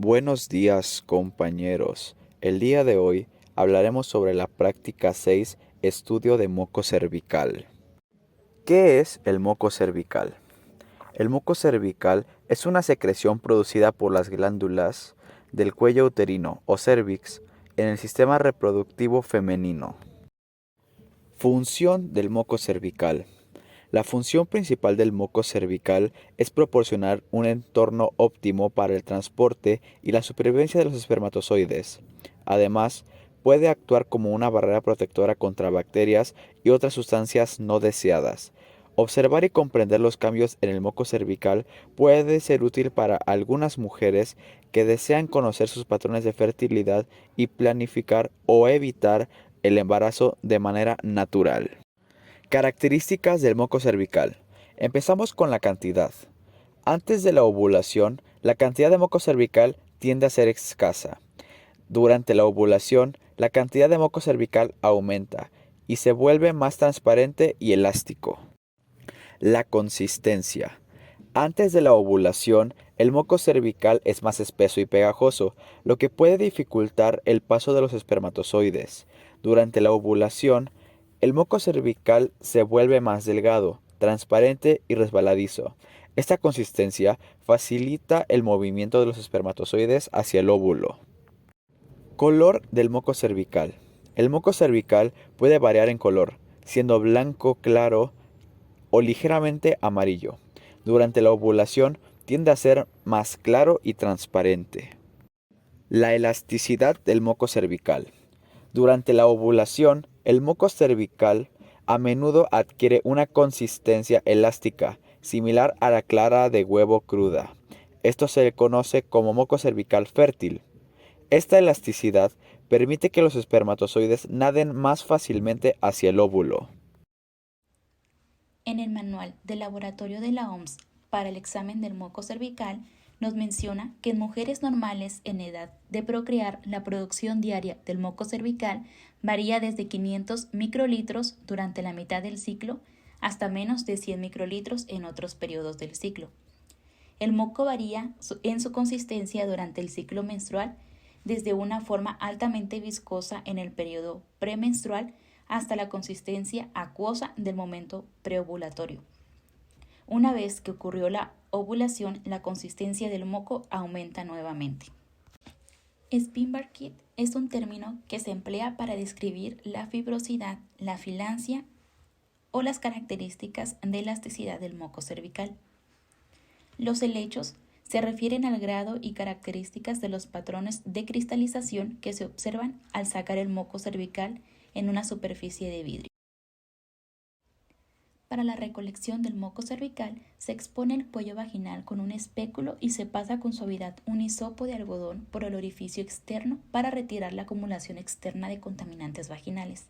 Buenos días, compañeros. El día de hoy hablaremos sobre la práctica 6, estudio de moco cervical. ¿Qué es el moco cervical? El moco cervical es una secreción producida por las glándulas del cuello uterino o cervix en el sistema reproductivo femenino. Función del moco cervical. La función principal del moco cervical es proporcionar un entorno óptimo para el transporte y la supervivencia de los espermatozoides. Además, puede actuar como una barrera protectora contra bacterias y otras sustancias no deseadas. Observar y comprender los cambios en el moco cervical puede ser útil para algunas mujeres que desean conocer sus patrones de fertilidad y planificar o evitar el embarazo de manera natural. Características del moco cervical. Empezamos con la cantidad. Antes de la ovulación, la cantidad de moco cervical tiende a ser escasa. Durante la ovulación, la cantidad de moco cervical aumenta y se vuelve más transparente y elástico. La consistencia. Antes de la ovulación, el moco cervical es más espeso y pegajoso, lo que puede dificultar el paso de los espermatozoides. Durante la ovulación, el moco cervical se vuelve más delgado, transparente y resbaladizo. Esta consistencia facilita el movimiento de los espermatozoides hacia el óvulo. Color del moco cervical. El moco cervical puede variar en color, siendo blanco claro o ligeramente amarillo. Durante la ovulación tiende a ser más claro y transparente. La elasticidad del moco cervical. Durante la ovulación, el moco cervical a menudo adquiere una consistencia elástica, similar a la clara de huevo cruda. Esto se conoce como moco cervical fértil. Esta elasticidad permite que los espermatozoides naden más fácilmente hacia el óvulo. En el Manual del Laboratorio de la OMS para el examen del moco cervical, nos menciona que en mujeres normales en edad de procrear, la producción diaria del moco cervical varía desde 500 microlitros durante la mitad del ciclo hasta menos de 100 microlitros en otros periodos del ciclo. El moco varía en su consistencia durante el ciclo menstrual, desde una forma altamente viscosa en el periodo premenstrual hasta la consistencia acuosa del momento preovulatorio. Una vez que ocurrió la ovulación, la consistencia del moco aumenta nuevamente. Spinbarkit es un término que se emplea para describir la fibrosidad, la filancia o las características de elasticidad del moco cervical. Los helechos se refieren al grado y características de los patrones de cristalización que se observan al sacar el moco cervical en una superficie de vidrio. Para la recolección del moco cervical, se expone el cuello vaginal con un espéculo y se pasa con suavidad un hisopo de algodón por el orificio externo para retirar la acumulación externa de contaminantes vaginales.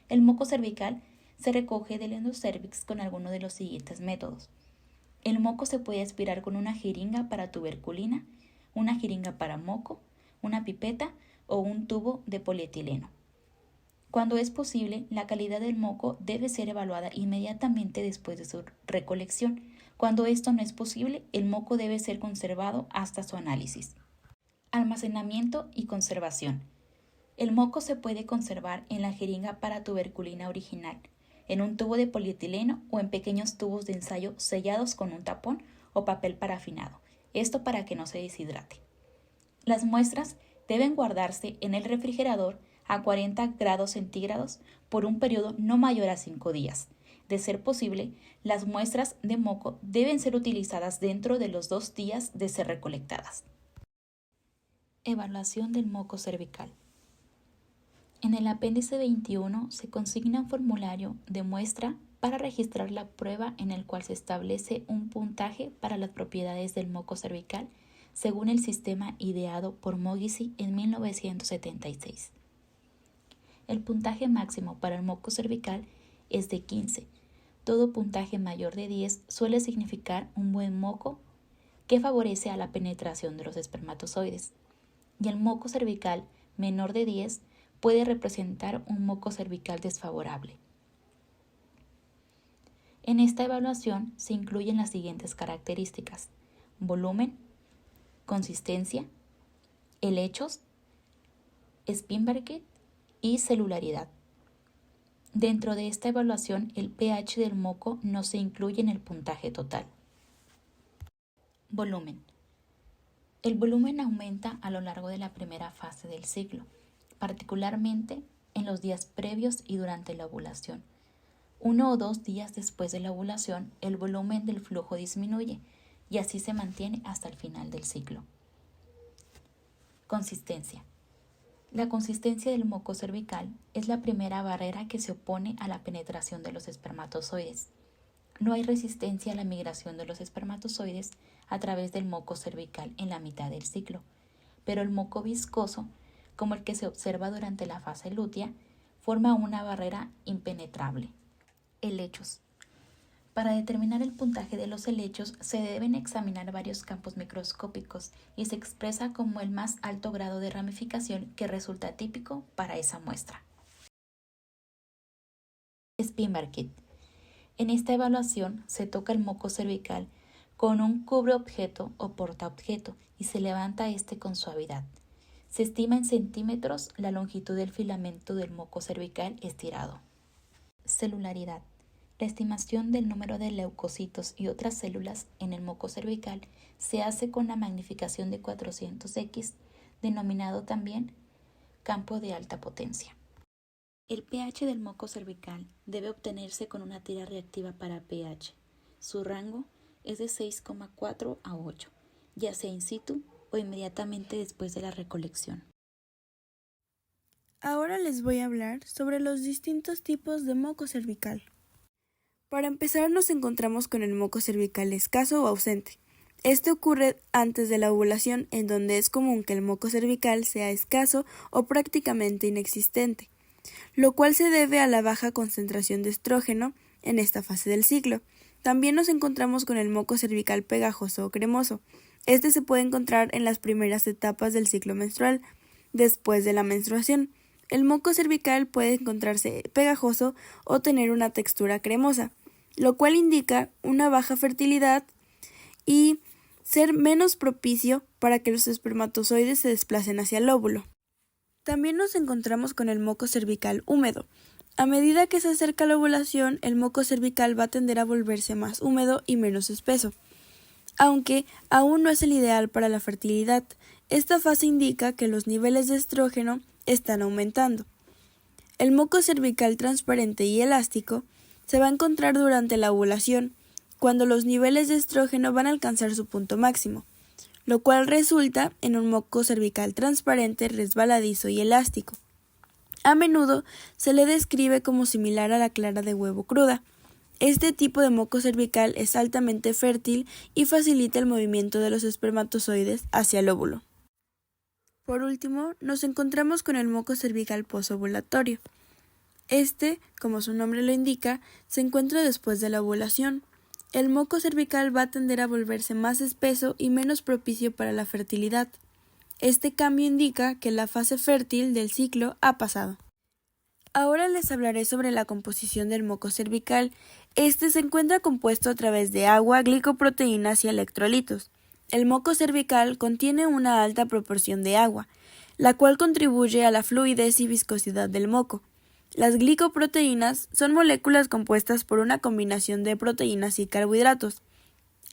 El moco cervical se recoge del endocervix con alguno de los siguientes métodos. El moco se puede aspirar con una jeringa para tuberculina, una jeringa para moco, una pipeta o un tubo de polietileno. Cuando es posible, la calidad del moco debe ser evaluada inmediatamente después de su recolección. Cuando esto no es posible, el moco debe ser conservado hasta su análisis. Almacenamiento y conservación. El moco se puede conservar en la jeringa para tuberculina original, en un tubo de polietileno o en pequeños tubos de ensayo sellados con un tapón o papel parafinado, esto para que no se deshidrate. Las muestras deben guardarse en el refrigerador a 40 grados centígrados por un periodo no mayor a 5 días. De ser posible, las muestras de moco deben ser utilizadas dentro de los 2 días de ser recolectadas. Evaluación del moco cervical. En el apéndice 21 se consigna un formulario de muestra para registrar la prueba en el cual se establece un puntaje para las propiedades del moco cervical según el sistema ideado por Mogisi en 1976. El puntaje máximo para el moco cervical es de 15. Todo puntaje mayor de 10 suele significar un buen moco que favorece a la penetración de los espermatozoides. Y el moco cervical menor de 10 puede representar un moco cervical desfavorable. En esta evaluación se incluyen las siguientes características: volumen, consistencia, helechos, Spinberget y celularidad. Dentro de esta evaluación, el pH del moco no se incluye en el puntaje total. Volumen. El volumen aumenta a lo largo de la primera fase del ciclo, particularmente en los días previos y durante la ovulación. 1 o 2 días después de la ovulación, el volumen del flujo disminuye y así se mantiene hasta el final del ciclo. Consistencia. La consistencia del moco cervical es la primera barrera que se opone a la penetración de los espermatozoides. No hay resistencia a la migración de los espermatozoides a través del moco cervical en la mitad del ciclo, pero el moco viscoso, como el que se observa durante la fase lútea, forma una barrera impenetrable. Helechos. Para determinar el puntaje de los helechos se deben examinar varios campos microscópicos y se expresa como el más alto grado de ramificación que resulta típico para esa muestra. Spinberget. En esta evaluación se toca el moco cervical con un cubreobjeto o portaobjeto y se levanta este con suavidad. Se estima en centímetros la longitud del filamento del moco cervical estirado. Celularidad. La estimación del número de leucocitos y otras células en el moco cervical se hace con la magnificación de 400X, denominado también campo de alta potencia. El pH del moco cervical debe obtenerse con una tira reactiva para pH. Su rango es de 6,4 a 8, ya sea in situ o inmediatamente después de la recolección. Ahora les voy a hablar sobre los distintos tipos de moco cervical. Para empezar, nos encontramos con el moco cervical escaso o ausente. Este ocurre antes de la ovulación, en donde es común que el moco cervical sea escaso o prácticamente inexistente, lo cual se debe a la baja concentración de estrógeno en esta fase del ciclo. También nos encontramos con el moco cervical pegajoso o cremoso. Este se puede encontrar en las primeras etapas del ciclo menstrual, después de la menstruación. El moco cervical puede encontrarse pegajoso o tener una textura cremosa, lo cual indica una baja fertilidad y ser menos propicio para que los espermatozoides se desplacen hacia el óvulo. También nos encontramos con el moco cervical húmedo. A medida que se acerca la ovulación, el moco cervical va a tender a volverse más húmedo y menos espeso, aunque aún no es el ideal para la fertilidad. Esta fase indica que los niveles de estrógeno están aumentando. El moco cervical transparente y elástico se va a encontrar durante la ovulación, cuando los niveles de estrógeno van a alcanzar su punto máximo, lo cual resulta en un moco cervical transparente, resbaladizo y elástico. A menudo se le describe como similar a la clara de huevo cruda. Este tipo de moco cervical es altamente fértil y facilita el movimiento de los espermatozoides hacia el óvulo. Por último, nos encontramos con el moco cervical posovulatorio. Este, como su nombre lo indica, se encuentra después de la ovulación. El moco cervical va a tender a volverse más espeso y menos propicio para la fertilidad. Este cambio indica que la fase fértil del ciclo ha pasado. Ahora les hablaré sobre la composición del moco cervical. Este se encuentra compuesto a través de agua, glicoproteínas y electrolitos. El moco cervical contiene una alta proporción de agua, la cual contribuye a la fluidez y viscosidad del moco. Las glicoproteínas son moléculas compuestas por una combinación de proteínas y carbohidratos.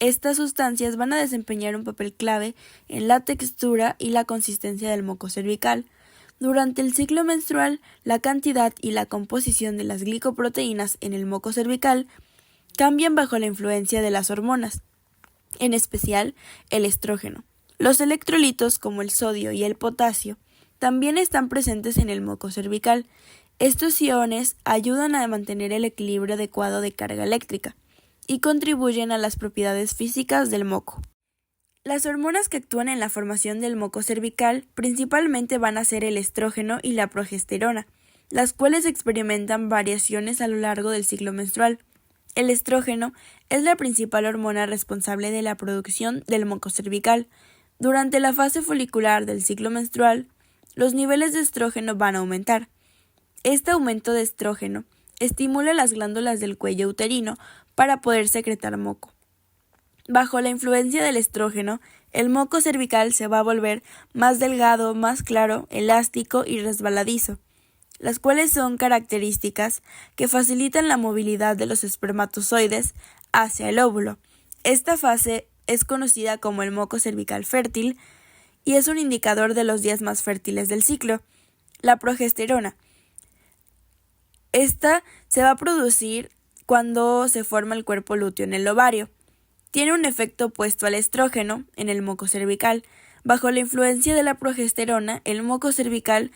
Estas sustancias van a desempeñar un papel clave en la textura y la consistencia del moco cervical. Durante el ciclo menstrual, la cantidad y la composición de las glicoproteínas en el moco cervical cambian bajo la influencia de las hormonas, en especial el estrógeno. Los electrolitos, como el sodio y el potasio, también están presentes en el moco cervical. Estos iones ayudan a mantener el equilibrio adecuado de carga eléctrica y contribuyen a las propiedades físicas del moco. Las hormonas que actúan en la formación del moco cervical principalmente van a ser el estrógeno y la progesterona, las cuales experimentan variaciones a lo largo del ciclo menstrual. El estrógeno es la principal hormona responsable de la producción del moco cervical. Durante la fase folicular del ciclo menstrual, los niveles de estrógeno van a aumentar. Este aumento de estrógeno estimula las glándulas del cuello uterino para poder secretar moco. Bajo la influencia del estrógeno, el moco cervical se va a volver más delgado, más claro, elástico y resbaladizo, las cuales son características que facilitan la movilidad de los espermatozoides hacia el óvulo. Esta fase es conocida como el moco cervical fértil y es un indicador de los días más fértiles del ciclo. La progesterona. Esta se va a producir cuando se forma el cuerpo lúteo en el ovario. Tiene un efecto opuesto al estrógeno en el moco cervical. Bajo la influencia de la progesterona, el moco cervical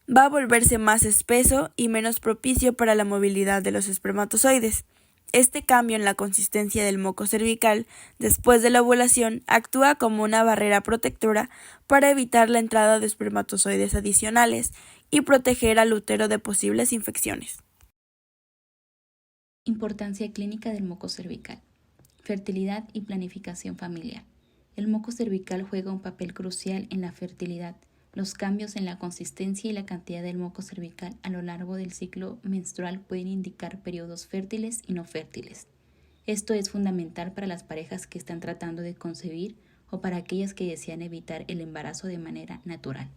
va a volverse más espeso y menos propicio para la movilidad de los espermatozoides. Este cambio en la consistencia del moco cervical después de la ovulación actúa como una barrera protectora para evitar la entrada de espermatozoides adicionales y proteger al útero de posibles infecciones. Importancia clínica del moco cervical. Fertilidad y planificación familiar. El moco cervical juega un papel crucial en la fertilidad. Los cambios en la consistencia y la cantidad del moco cervical a lo largo del ciclo menstrual pueden indicar periodos fértiles y no fértiles. Esto es fundamental para las parejas que están tratando de concebir o para aquellas que desean evitar el embarazo de manera natural.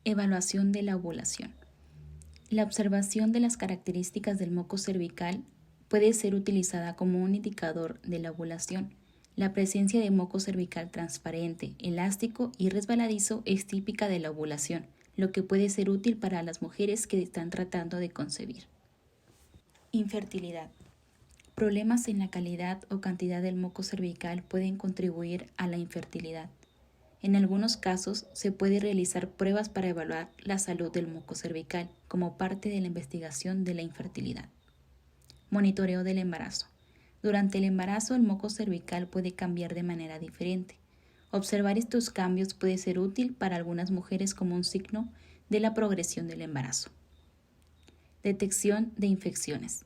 Evaluación de la ovulación. La observación de las características del moco cervical puede ser utilizada como un indicador de la ovulación. La presencia de moco cervical transparente, elástico y resbaladizo es típica de la ovulación, lo que puede ser útil para las mujeres que están tratando de concebir. Infertilidad. Problemas en la calidad o cantidad del moco cervical pueden contribuir a la infertilidad. En algunos casos, se puede realizar pruebas para evaluar la salud del moco cervical como parte de la investigación de la infertilidad. Monitoreo del embarazo. Durante el embarazo, el moco cervical puede cambiar de manera diferente. Observar estos cambios puede ser útil para algunas mujeres como un signo de la progresión del embarazo. Detección de infecciones.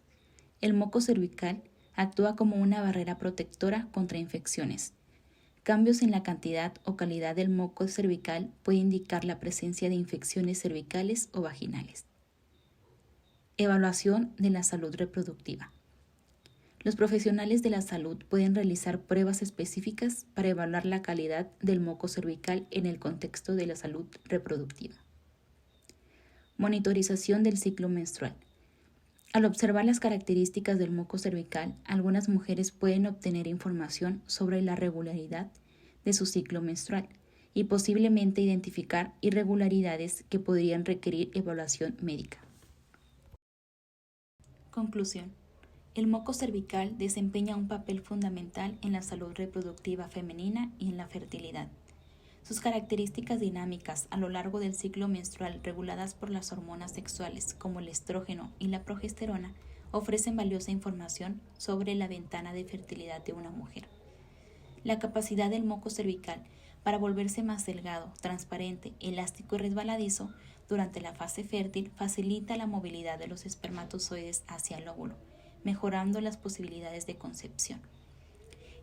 El moco cervical actúa como una barrera protectora contra infecciones. Cambios en la cantidad o calidad del moco cervical puede indicar la presencia de infecciones cervicales o vaginales. Evaluación de la salud reproductiva. Los profesionales de la salud pueden realizar pruebas específicas para evaluar la calidad del moco cervical en el contexto de la salud reproductiva. Monitorización del ciclo menstrual. Al observar las características del moco cervical, algunas mujeres pueden obtener información sobre la regularidad de su ciclo menstrual y posiblemente identificar irregularidades que podrían requerir evaluación médica. Conclusión. El moco cervical desempeña un papel fundamental en la salud reproductiva femenina y en la fertilidad. Sus características dinámicas a lo largo del ciclo menstrual, reguladas por las hormonas sexuales como el estrógeno y la progesterona, ofrecen valiosa información sobre la ventana de fertilidad de una mujer. La capacidad del moco cervical para volverse más delgado, transparente, elástico y resbaladizo durante la fase fértil facilita la movilidad de los espermatozoides hacia el óvulo, mejorando las posibilidades de concepción.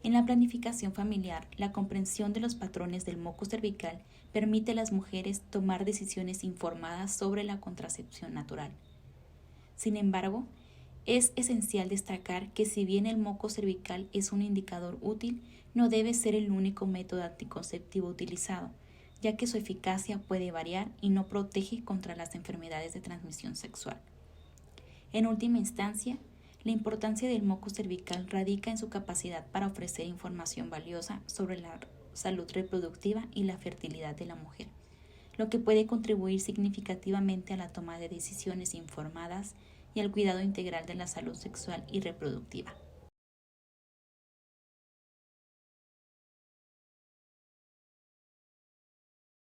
En la planificación familiar, la comprensión de los patrones del moco cervical permite a las mujeres tomar decisiones informadas sobre la contracepción natural. Sin embargo, es esencial destacar que si bien el moco cervical es un indicador útil, no debe ser el único método anticonceptivo utilizado, ya que su eficacia puede variar y no protege contra las enfermedades de transmisión sexual. En última instancia, la importancia del moco cervical radica en su capacidad para ofrecer información valiosa sobre la salud reproductiva y la fertilidad de la mujer, lo que puede contribuir significativamente a la toma de decisiones informadas y al cuidado integral de la salud sexual y reproductiva.